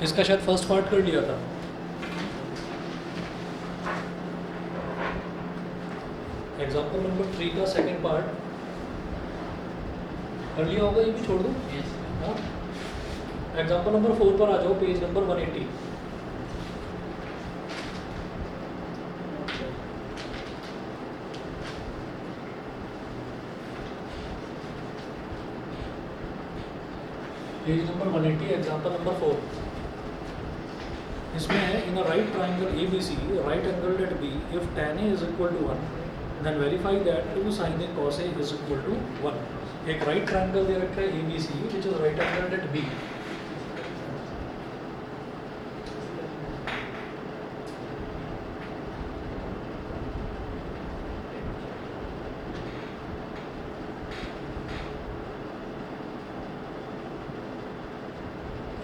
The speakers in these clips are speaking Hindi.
इसका शायद फर्स्ट पार्ट कर लिया था। एग्जाम्पल नंबर 3 का सेकंड पार्ट कर लिया होगा, ये भी छोड़ दो। हाँ, एग्जाम्पल नंबर 4 पर आ जाओ, page number 180। Page number 180, example number 4। इसमें है in a right triangle ABC, right angle at B, if tan A is equal to 1, then verify that 2 sin A cos A is equal to 1। एक राइट ट्राइंगल दे रखा है ABC which is right angle at B।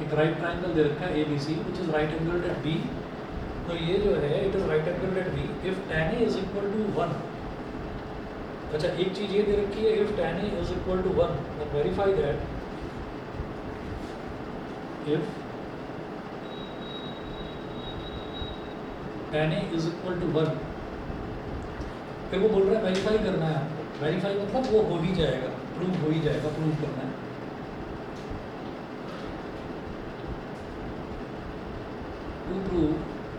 एक राइट ट्राइंगल दे रखा है ABC which is right angle at B। तो ये जो है it is right angle at B if tan A is equal to 1। अच्छा, एक चीज ये दे रखी है if tan A is equal to 1, then verify that if tan A is equal to 1। फिर वो बोल रहा है वेरीफाई करना है आपको। वेरीफाई मतलब वो हो ही जाएगा, प्रूव हो ही जाएगा, प्रूव करना है। To prove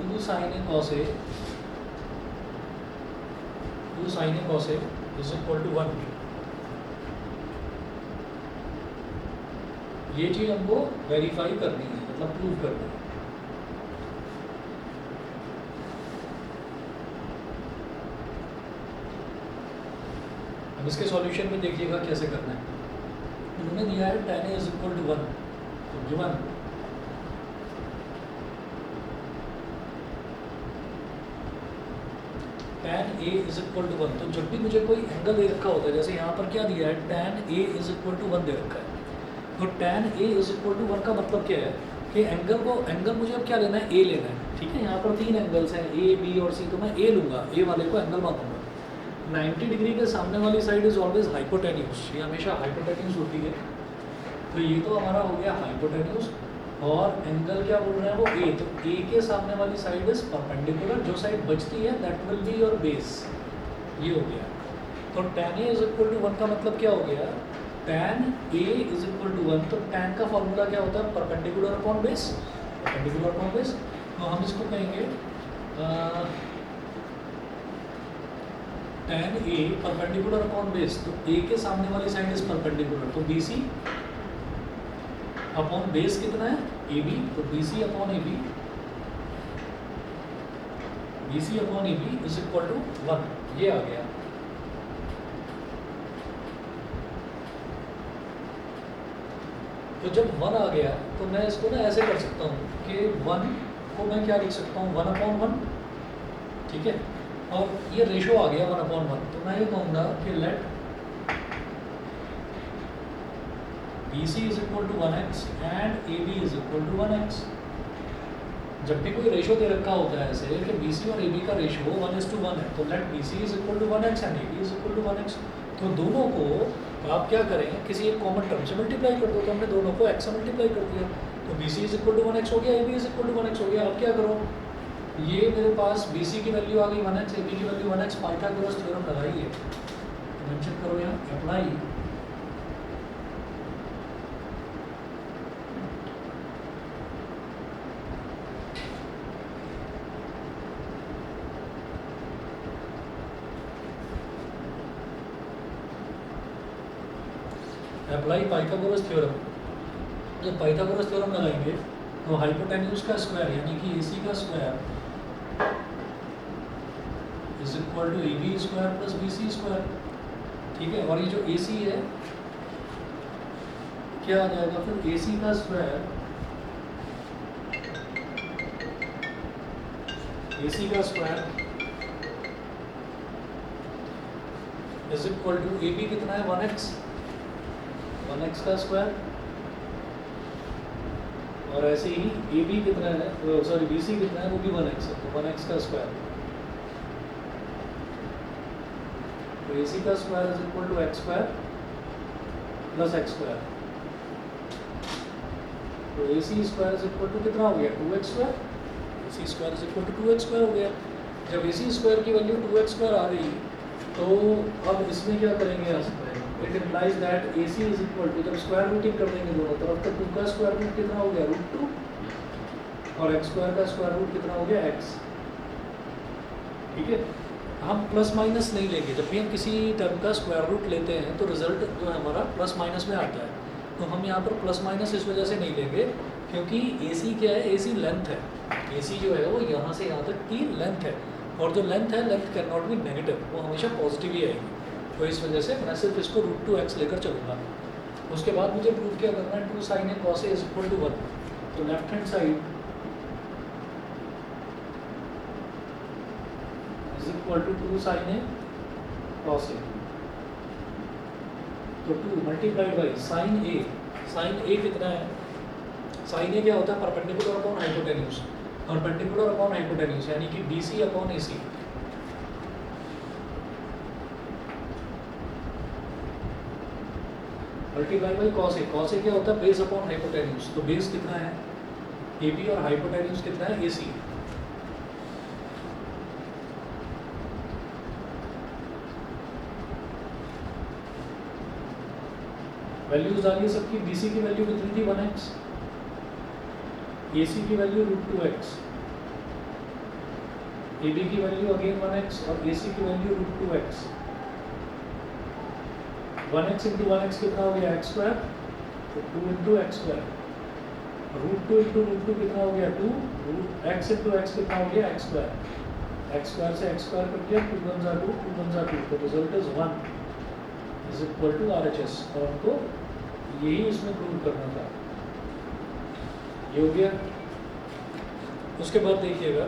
2 sin A cos A, 2 sin A cos A is equal to 1। ये चीज हमको वेरीफाई करनी है, मतलब प्रूव करनी है। अब इसके सॉल्यूशन में देखिएगा कैसे करना है। उन्होंने दिया है tan A is equal to 1, तो given tan A is equal to 1। तो जब भी मुझे कोई एंगल दे रखा होता है, जैसे यहाँ पर क्या दिया है tan A is equal to 1 दे रखा है, तो tan A is equal to 1 का मतलब क्या है कि एंगल मुझे अब क्या लेना है, A लेना है। ठीक है, यहाँ पर 3 एंगल्स हैं A, B और C, तो मैं A लूँगा, A वाले को एंगल मानूंगा। 90 डिग्री के सामने वाली साइड इज ऑलवेज हाइपोटेन्यूज, ये हमेशा हाइपोटेन्यूज होती है। तो ये तो हमारा हो गया हाइपोटेन्यूज, और एंगल क्या बोल रहे हैं वो A, तो A के सामने वाली साइड इज परपेंडिकुलर, जो साइड बचती है that will be your base. ये हो गया। तो tan A is equal to 1 का मतलब क्या हो गया, tan A is equal to 1, तो tan का फॉर्मूला क्या होता है, perpendicular upon base, perpendicular upon base. तो हम इसको कहेंगे tan A perpendicular upon base, तो A के सामने वाली साइड इज परपेंडिकुलर, तो BC अपॉन बेस कितना है AB, तो BC upon AB, BC upon AB is equal to 1। ये आ गया। तो जब 1 आ गया तो मैं इसको ना ऐसे कर सकता हूँ कि 1 को मैं क्या लिख सकता हूँ, 1 अपॉन 1। ठीक है, और ये रेशो आ गया 1 अपॉन 1, तो मैं ये कहूँगा कि let BC is equal to 1x and AB is equal to 1x। जब भी कोई रेशो दे रखा होता है ऐसे कि BC और AB का रेशो 1:1 है, तो let BC is equal to 1x and AB is equal to 1x। तो दोनों को आप क्या करें, किसी एक कॉमन टर्म से मल्टीप्लाई कर दो। तो हमने दोनों को x से मल्टीप्लाई कर दिया, तो BC is equal to 1x हो गया, AB is equal to 1x हो गया। अब क्या करो, ये मेरे पास BC की वैल्यू आ गई 1x, AB की वैल्यू 1x, पाइथागोरस थ्योरम लगाइए, मेंशन करो यहाँ अप्लाई। Apply Pythagoras theorem. जब पाइथागोरस थ्योरम लगाएंगे तो हाइपोटेन्यूज का स्क्वायर यानी कि AC का square is equal to AB square plus BC square. ठीक है, और ये जो AC है क्या आ जाएगा फिर, AC का स्क्वायर, AC का square is equal to AB कितना है 1x, 1x का स्क्वायर, और ऐसे ही AB कितना है, सॉरी BC कितना है, वो भी 1x है, तो 1x का स्क्वायर। तो AC का square is equal to x square plus x square. तो A C square is equal to कितना हो गया 2x², A C square is equal to 2x² हो गया। जब ए सी स्क्वायर की वैल्यू 2x² आ गई तो अब इसमें क्या करेंगे हम, it implies that A C is equal to, जब स्क्वायर रूटिंग कर देंगे दोनों तरफ तो 2 का स्क्वायर रूट कितना हो गया √2 और x² का स्क्वायर रूट कितना हो गया x। ठीक है, हम प्लस माइनस नहीं लेंगे, जब भी हम किसी टर्म का स्क्वायर रूट लेते हैं तो रिजल्ट जो है हमारा प्लस माइनस में आता है। तो हम यहाँ पर प्लस माइनस इस वजह से नहीं लेंगे क्योंकि ए सी क्या है, ए सी लेंथ है, ए सी जो है वो यहाँ से यहाँ तक की लेंथ है और जो लेंथ है length can not be negative, वो हमेशा पॉजिटिव ही आएगी। तो इस वजह से मैं सिर्फ इसको √2x लेकर चलूँगा। उसके बाद मुझे प्रूव क्या करना है, 2 sin a cos a is equal to 1। तो left hand side is equal to 2 sin a cos a, तो 2 multiplied by sin a, sin a कितना है, sin a क्या होता है perpendicular upon hypotenuse, perpendicular upon hypotenuse यानी कि BC upon AC। Multiply by cos a, cos a क्या होता है बेस अपॉन हाइपोटेन्यूज, तो बेस कितना है AB और हाइपोटेन्यूज कितना है AC। वैल्यूज आ गई सबकी, BC की वैल्यू कितनी थी 1x, AC की वैल्यू √2x, AB की वैल्यू अगेन 1x और AC की value √2x। 1x into 1x कितना हो गया x², तो 2 इंटू x², √2 इंटू √2 कितना हो गया 2, x इंटू x कितना हो गया x², x² से x² कट गया, 2 1 जा 2, 2 1 जा 2, तो result is 1 is equal to RHS। और हमको यही इसमें प्रूव करना था, ये हो गया। उसके बाद देखिएगा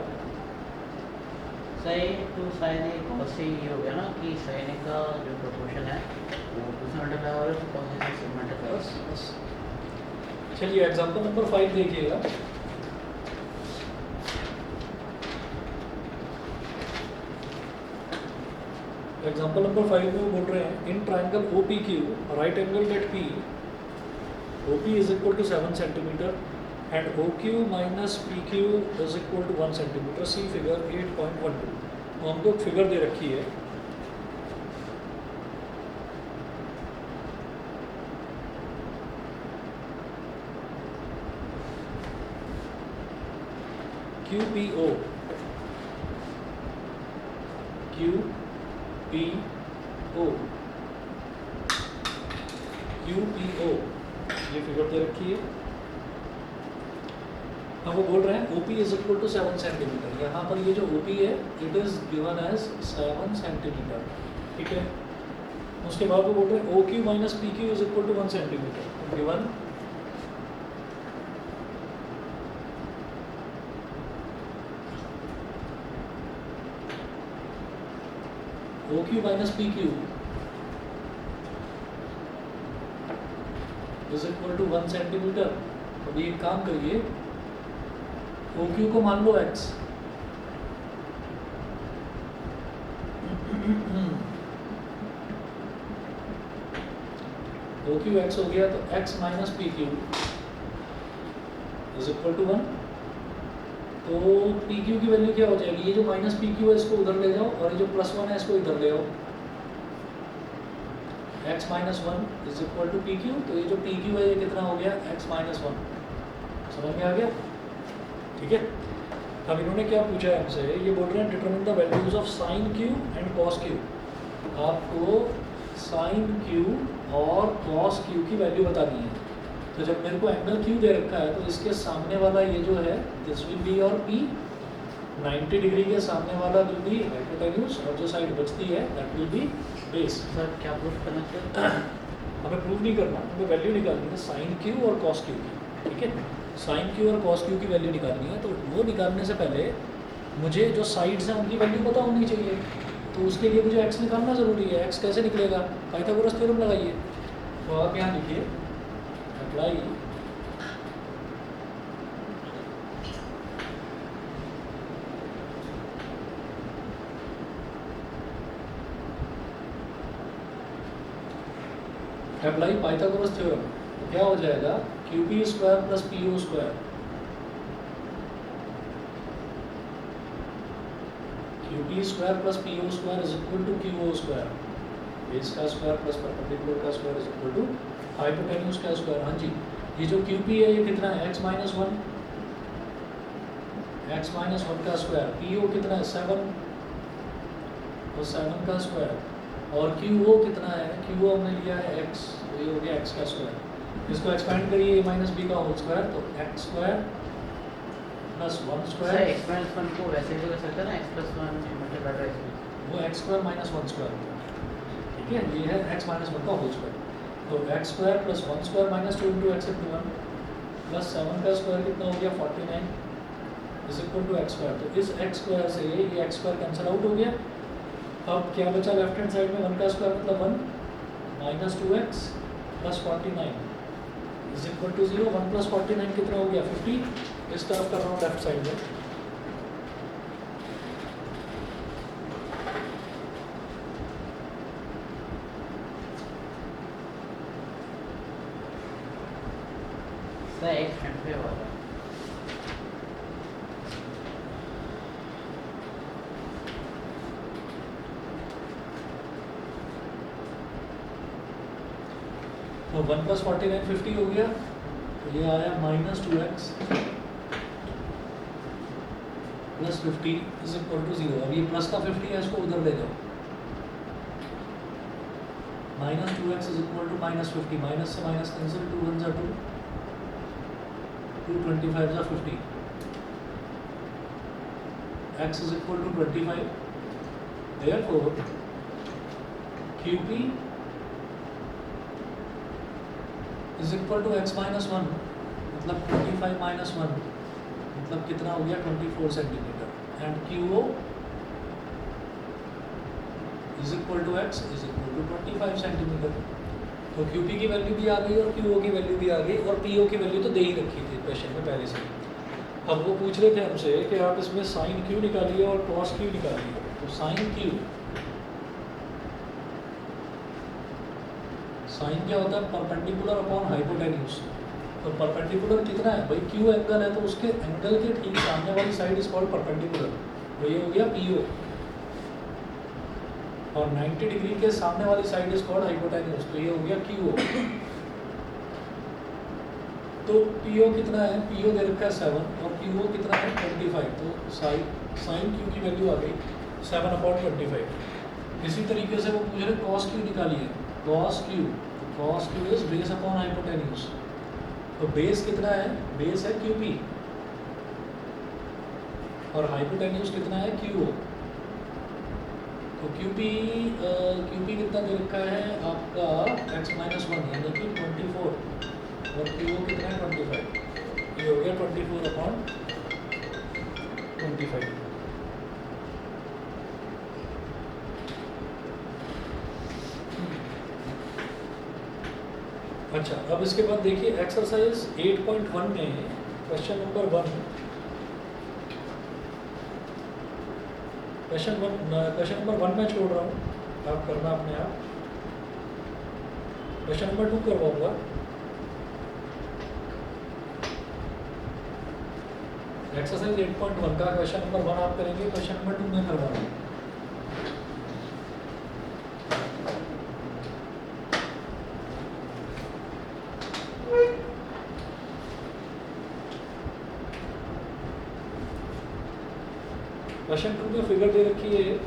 sin 2 sin a cos a ये हो गया ना कि sin a का जो प्रोपोर्शन है वो 2 से मल्टीप्लाई हो रहा है तो cos a से मल्टीप्लाई। बस चलिए एग्जांपल नंबर 5 देखिएगा। एग्जांपल नंबर 5 में वो बोल रहे हैं in triangle OPQ right angle at P, OP is equal to 7 centimetre and OQ minus PQ is equal to 1 centimetre. See figure 8.12। तो हमको एक फिगर दे रखी है, QPO, ये फिगर दे रखी है। अब वो बोल रहे हैं OP is equal to 7 centimetre. यहाँ पर ये जो OP है it is given as 7 centimetre. ठीक है, उसके बाद वो बोल रहे हैं OQ minus PQ is equal to 1 centimetre. Given OQ minus PQ is equal to 1 centimetre. अभी एक काम करिए, OQ को मान लो x, OQ x हो गया तो x minus PQ is equal to 1। तो PQ की वैल्यू क्या हो जाएगी, ये जो माइनस PQ है इसको उधर ले जाओ और ये जो +1 है इसको इधर ले आओ, x minus 1 is equal to PQ। तो ये जो PQ है ये कितना हो गया x माइनस 1। समझ में आ गया? ठीक है, अब इन्होंने क्या पूछा है हमसे, ये बोल रहे हैं determine the values of sine Q and cos Q। आपको साइन Q और कॉस Q की वैल्यू बतानी है। तो जब मेरे को एंगल Q दे रखा है तो इसके सामने वाला ये जो है दिस विल बी और P, 90 डिग्री के सामने वाला विल बी हाइपोटेन्यूज और जो साइड बचती है that will B base. Sir क्या प्रूफ करना चाहिए? हमें प्रूव नहीं करना, हमें वैल्यू निकालनी है साइन Q और कॉस Q की। ठीक है, साइन Q और कॉस Q की वैल्यू निकालनी है। तो वो निकालने से पहले मुझे जो साइड्स हैं उनकी वैल्यू पता होनी चाहिए। तो उसके लिए मुझे x निकालना ज़रूरी है। x कैसे निकलेगा, पाइथागोरस थ्योरम लगाइए। तो आप यहाँ लिखिए अप्लाई पाइथागोरस थ्योरम। तो क्या हो जाएगा, QP square plus PO square, QP square plus PO square is equal to QO square, base का स्क्वायर प्लस परपेंडिकुलर का square is equal to hypotenuse का स्क्वायर। हाँ जी, ये जो QP है ये कितना है, x minus one, x minus one का स्क्वायर, PO कितना है 7 और 7 का स्क्वायर, और QO कितना है, QO हमने लिया है x, तो ये हो गया x का स्क्वायर। इसको एक्सपेंड करिए a माइनस बी का होल स्क्वायर, तो x square plus one sir square, x minus one को वैसे भी कर सकते हैं ना, x plus one multiply by x, वो x square minus one square, ठीक है, ये है x माइनस वन का होल स्क्वायर। तो x square plus one square minus two into x into one plus 7 का स्क्वायर कितना हो गया 49 is equal to x square. तो इस x स्क्वायर से ये x स्क्वायर कैंसिल आउट हो गया। अब क्या बचा लेफ्ट हैंड साइड में, 1 का स्क्वायर मतलब 1 minus 2x plus 49 is equal to 0। 1 plus 49 कितना हो गया 50। इस तरफ कर रहा हूँ लेफ्ट साइड में, सर x फ्रंट पे वाला तो 1 प्लस 49 50 हो गया, तो ये आया minus 2x plus 50 is equal to 0। अब ये प्लस का 50 है, इसको उधर ले जाओ, minus 2x is equal to minus 50, minus से माइनस कैंसिल, 2 1 जा 2, 2 25 जा 50, x is equal to 25, therefore QP is equal to x minus one, मतलब 25 माइनस वन, मतलब कितना हो गया 24 centimetre, and QO is equal to x is equal to 25 centimetre. तो QP की वैल्यू भी आ गई और QO की वैल्यू भी आ गई, और PO की वैल्यू तो दे ही रखी थी क्वेश्चन में पहले से। अब वो पूछ रहे थे हमसे कि आप इसमें साइन Q निकालिए और कॉस Q निकालिए। तो साइन Q, साइन क्या होता है, परपेंडिकुलर अपॉन हाइपोटेन्यूज। तो परपेंडिकुलर कितना है भाई, Q एंगल है, तो उसके एंगल के ठीक सामने वाली साइड इज कॉल्ड परपेंडिकुलर, तो ये हो गया PO, और 90 डिग्री के सामने वाली साइड इज कॉल्ड हाइपोटेन्यूज, तो ये हो गया QO। तो PO कितना है, PO दे रखा है 7 और QO कितना है 25, तो साइन Q की वैल्यू आ गई 7/25। इसी तरीके से वो पूछ रहे कॉस Q निकालिए, cos Q is base upon hypotenuse. तो बेस कितना है, बेस है QP और हाइपोटेन्यूज कितना है QO। तो QP कितना दे रखा है आपका x माइनस वन, यानी कि 24, और QO कितना है 25, ये हो गया 24/25। अच्छा, अब इसके बाद देखिए एक्सरसाइज 8.1 में क्वेश्चन नंबर 1, क्वेश्चन नंबर 1 में छोड़ रहा हूँ, आप करना अपने आप। क्वेश्चन नंबर 2 करवाऊंगा। एक्सरसाइज 8.1 का क्वेश्चन नंबर 1 आप करेंगे, क्वेश्चन नंबर 2 में करवाऊंगा। क्वेश्चन 2 में फिगर दे रखी है,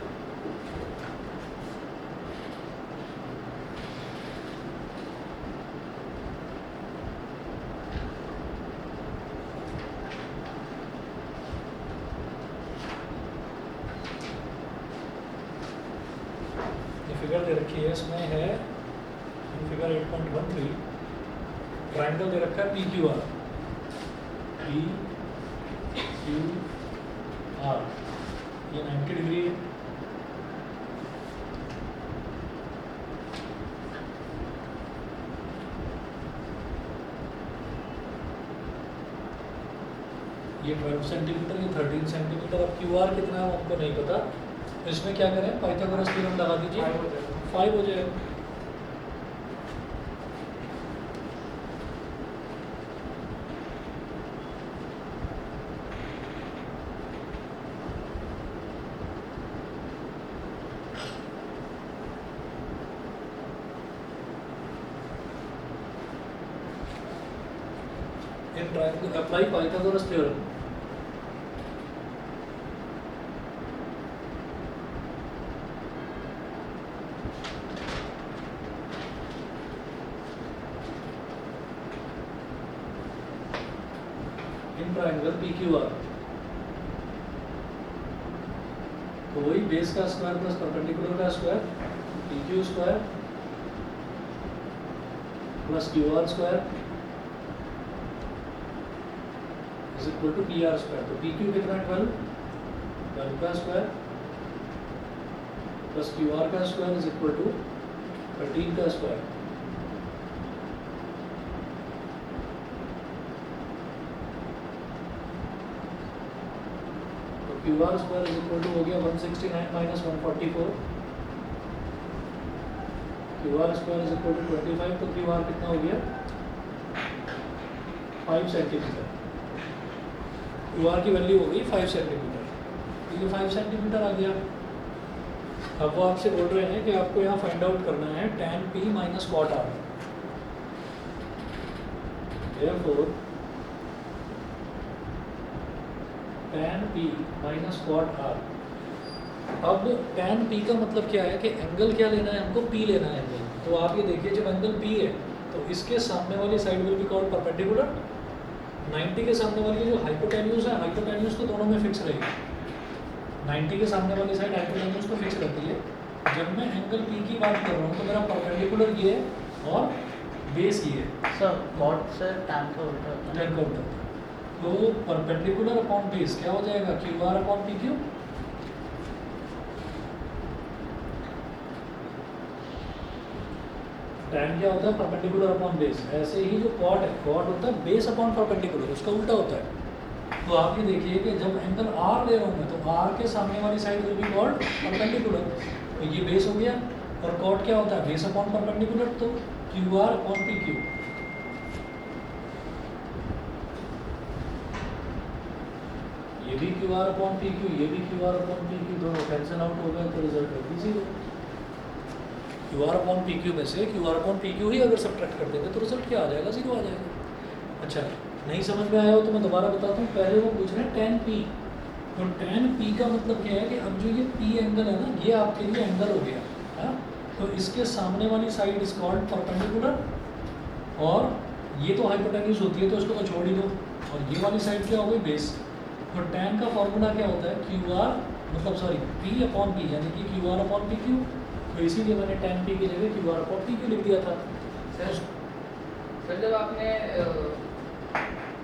फिगर दे रखी है, इसमें है फिगर 8.13, ट्रायंगल दे रखा है PQR, ये 90 डिग्री है, ये 12 सेंटीमीटर, ये 13 सेंटीमीटर। अब QR कितना है हमको नहीं पता, तो इसमें क्या करें, पाइथागोरस थ्योरम लगा दीजिए, 5 हो जाएगा। In triangle apply Pythagoras theorem. In triangle PQR, तो वही बेस का स्क्वायर प्लस परपेंडिकुलर का square, PQ square plus QR square is equal to PR square. तो PQ कितना है 12 का स्क्वायर प्लस QR का स्क्वायर इज इक्वल टू 13 का स्क्वायर। तो QR square is equal to हो गया 169 minus 144। QR square is equal to 25। तो QR कितना हो गया 5 सेंटीमीटर। QR की वैल्यू हो गई 5 सेंटीमीटर। तो ये 5 सेंटीमीटर आ गया। अब वो आपसे बोल रहे हैं कि आपको यहाँ फाइंड आउट करना है tan P minus cot R। Therefore tan P minus cot R। अब tan P का मतलब क्या है कि एंगल क्या लेना है हमको, P लेना है एंगल। तो आप ये देखिए जब एंगल P है तो इसके सामने वाली side will be called perpendicular. 90 के सामने वाली जो हाइपोटेन्यूज है, हाइपोटेन्यूज तो दोनों में फिक्स रहेगी। 90 के सामने वाली साइड हाइपोटेन्यूज तो फिक्स रहती है। जब मैं एंगल P की बात कर रहा हूँ तो मेरा परपेंडिकुलर ये है और बेस ये है। सर कॉट से टैन का उल्टा होता है। tan का उल्टा। तो परपेंडिकुलर अपॉन बेस क्या हो जाएगा QR अपॉन PQ। tan क्या होता है परपेंडिकुलर अपॉन बेस। ऐसे ही जो cot है, cot होता है बेस अपॉन परपेंडिकुलर, उसका उल्टा होता है। तो आप ये देखिए कि जब एंगल R ले रहा हूँ मैं तो R के सामने वाली side will be called perpendicular. तो ये बेस हो गया। और cot क्या होता है बेस अपॉन परपेंडिकुलर, तो QR अपॉन PQ। ये भी QR अपॉन PQ, ये भी QR अपॉन PQ, दोनों कैंसिल आउट हो गए तो रिजल्ट हो गई 0। QR अपॉन PQ में से QR अपॉन PQ ही अगर सब्ट्रैक्ट कर देंगे तो रिजल्ट क्या आ जाएगा 0 आ जाएगा। अच्छा नहीं समझ में आया हो तो मैं दोबारा बताता हूँ। पहले वो पूछ रहे हैं tan P। तो tan P का मतलब क्या है कि अब जो ये P एंगल है ना ये आपके लिए एंगल हो गया है। तो इसके सामने वाली साइड इज कॉल्ड परपेंडिकुलर और ये तो हाइपोटेन्यूज होती है तो इसको तो छोड़ ही दो। और ये वाली साइड क्या हो गई बेस। तो tan का फॉर्मूला क्या होता है QR मतलब सॉरी P अपॉन P यानी कि QR अपॉन PQ। तो इसीलिए मैंने tan P की जगह QR अपॉन PQ लिख दिया था। सर जब आपने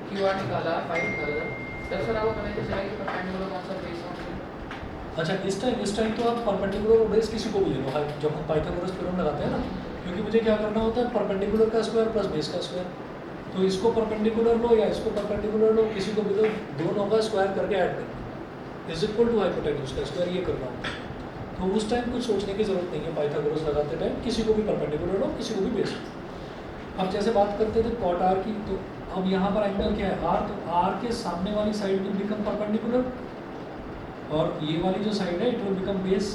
QR निकाला 5 निकाला तब सर आपको पता चला कि परपेंडिकुलर कौन सा बेस है। अच्छा इस टाइम तो आप परपेंडिकुलर और बेस किसी को भी ले लो जब हम पाइथागोरस थ्योरम लगाते हैं ना, क्योंकि मुझे क्या करना होता है परपेंडिकुलर का स्क्वायर प्लस बेस का स्क्वायर। तो इसको परपेंडिकुलर लो या इसको परपेंडिकुलर लो, किसी को भी लो, दोनों का स्क्वायर करके ऐड करना इज इक्वल टू हाइपोटेन्यूज का स्क्वायर ये करना होता है। तो उस टाइम कुछ सोचने की जरूरत नहीं है पाइथागोरस लगाते टाइम, किसी को भी परपेंडिकुलर लो किसी को भी बेस। अब जैसे बात करते थे cot R की, तो अब यहाँ पर एंगल क्या है R। तो R के सामने वाली साइड विल बिकम परपेंडिकुलर और ये वाली जो साइड है इट विल बिकम बेस।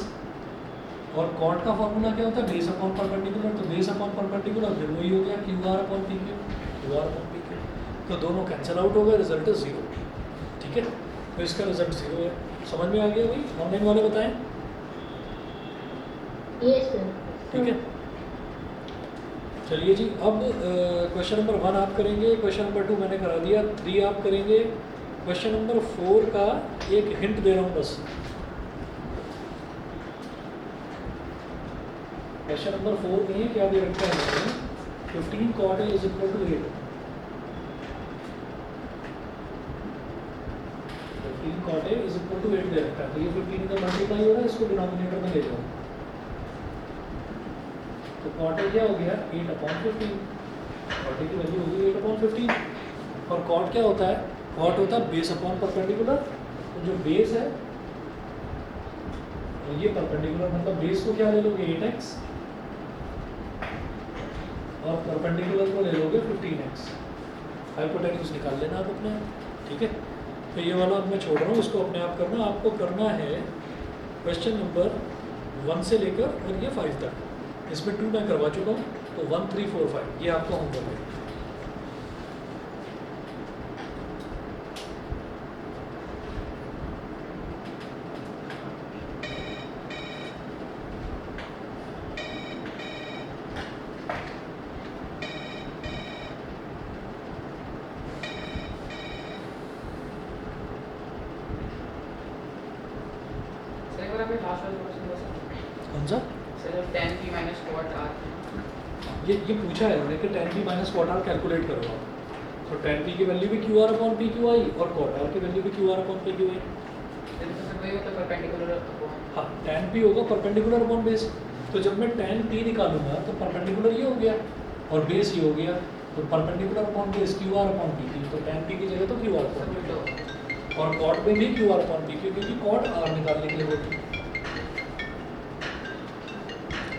और cot का फॉर्मूला क्या होता है बेस अपॉन परपेंडिकुलर। तो बेस अपॉन परपेंडिकुलर फिर वही हो गया QR upon PQ, QR upon PQ। तो दोनों कैंसिल आउट हो गए, रिजल्ट इज 0। ठीक है तो इसका रिजल्ट 0 है। समझ में आ गया भाई? ऑनलाइन वाले बताएं। Yes sir. ठीक है चलिए जी। अब क्वेश्चन नंबर 1 आप करेंगे, क्वेश्चन नंबर 2 मैंने करा दिया, 3 आप करेंगे। क्वेश्चन नंबर 4 का एक हिंट दे रहा हूँ बस। क्वेश्चन नंबर 4 में क्या दे रखा है 15 cot A is equal to 8। 15 cot A is equal to 8 दे रखा है। तो ये 15 का मल्टीप्लाई हो रहा है, इसको डिनोमिनेटर में ले जाओ। तो cot A क्या हो गया 8 अपॉन 15। cot A की वैल्यू होगी 8 अपॉन 15। और cot क्या होता है, cot होता है बेस अपॉन परपेंडिकुलर। तो जो बेस है तो ये परपेंडिकुलर मतलब बेस को क्या ले लोगे 8x और परपेंडिकुलर को ले लोगे 15x। हाइपोटेन्यूज निकाल लेना आप अपने आप। ठीक है तो ये वाला अब मैं छोड़ रहा हूँ, इसको अपने आप करना। आपको करना है क्वेश्चन नंबर 1 से लेकर और ये 5 तक। इसमें 2 मैं करवा चुका हूँ, तो 1 3 4 5 ये आपका होमवर्क है। पैराग्राफ में लास्ट वाला क्वेश्चन बस कौन सा? Sir tan p minus cot r ये पूछा है उन्होंने कि tan p minus cot r calculate करो आप। तो tan p की वैल्यू भी QR upon P Q I और cot r की वैल्यू भी QR upon P Q I. then तो सर वही होता है परपेंडिकुलर अपॉन हाँ, tan p होगा परपेंडिकुलर अपॉन बेस। तो जब मैं tan p निकालूंगा तो परपेंडिकुलर ये हो गया और बेस ये हो गया, तो perpendicular upon base QR upon P Q, तो tan p की जगह तो QR सर अपॉन वही तो और cot में भी QR अपॉन पी क्यू, क्योंकि cot r निकालने के लिए होती है।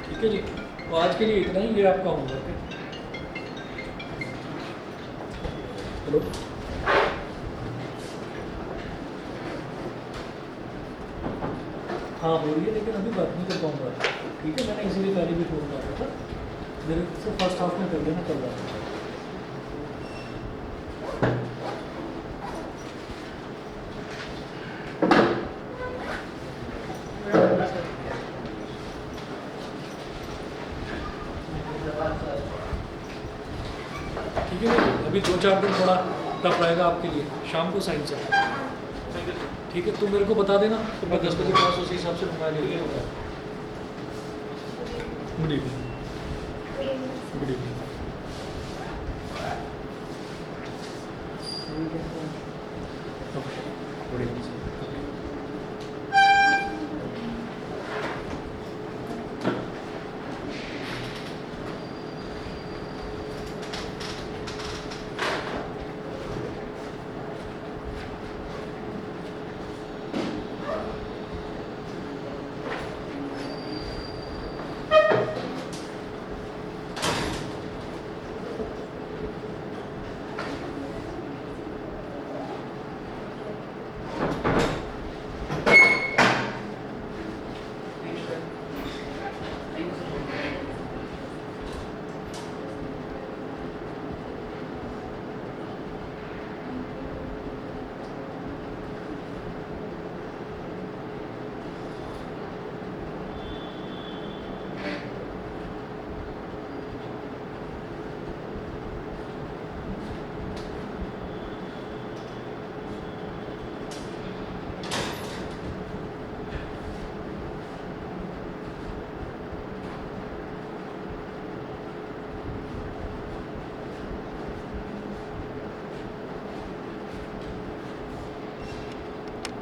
ठीक है जी, तो आज के लिए इतना ही, ये आपका होमवर्क है। हेलो, हाँ बोलिए, लेकिन अभी बात नहीं कर पाऊंगा। ठीक है, मैंने इसीलिए पहले भी फोन कर रहा था, मेरे से फर्स्ट हाफ में कर देना, कल बात। ठीक है, अभी 2-4 दिन थोड़ा टफ रहेगा आपके लिए, शाम को साइंस है। ठीक है, तुम मेरे को बता देना, तो मैं 10 बजे क्लास उसी हिसाब से घुमा ले लूँगा। Good evening. Good evening.